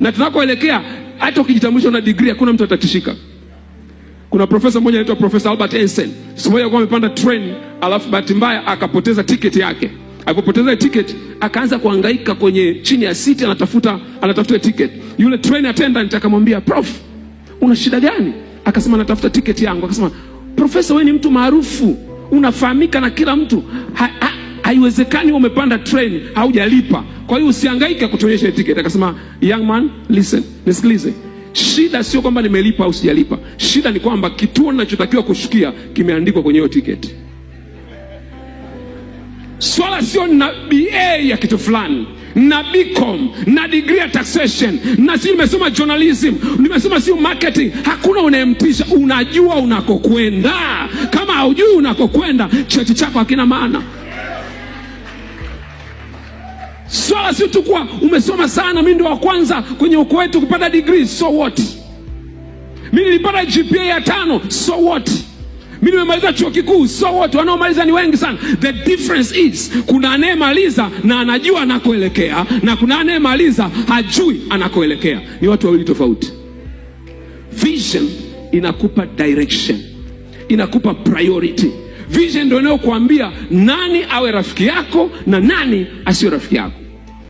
na tunakoelekea hata ukijitambulisha na degree hakuna mtu atatishika. Kuna profesa mmoja anaitwa Profesa Albert Einstein. Siku moja alikuwa amepanda train, alafu bahati mbaya akapoteza ticket yake. Alipopoteza ticket akaanza kuhangaika kwenye chini ya siti anatafuta ticket. Yule train attendant akamwambia, "Prof, una shida gani?" Akasema, "Natafuta ticket yangu." Akasema, "Profesa, wewe ni mtu maarufu, unafahamika na kila mtu. Haiwezekani umepanda train haujalipa. Kwa hiyo usihangaike kutuonyesha ticket." Akasema, "Young man, listen, nisikilize. Shida sio kwamba nimelipa au sijalipa. Shida ni kwamba kituo ninachotakiwa kushukia kimeandikwa kwenye hiyo ticket. Swala sio na BA ya kitu fulani, na BCom, na degree ya taxation, na si nimesoma journalism, nimesoma sio marketing. Hakuna unayemtisha. Unajua unakokwenda. Kama haujui unakokwenda, cheti chako hakina maana. Swala sio tu kwa umesoma sana, mimi ndio wa kwanza kwenye ukoo wetu kupata degree, so what? Mimi nilipata GPA ya 5, so what? Mimi nimemaliza chuo kikuu, so what? Wanaomaliza ni wengi sana. The difference is, kuna anayemaliza na anajua anakoelekea, na kuna anayemaliza hajui anakoelekea. Ni watu wawili tofauti. Vision inakupa direction, inakupa priority. Vision ndio inayokuambia nani awe rafiki yako na nani asiwe rafiki yako.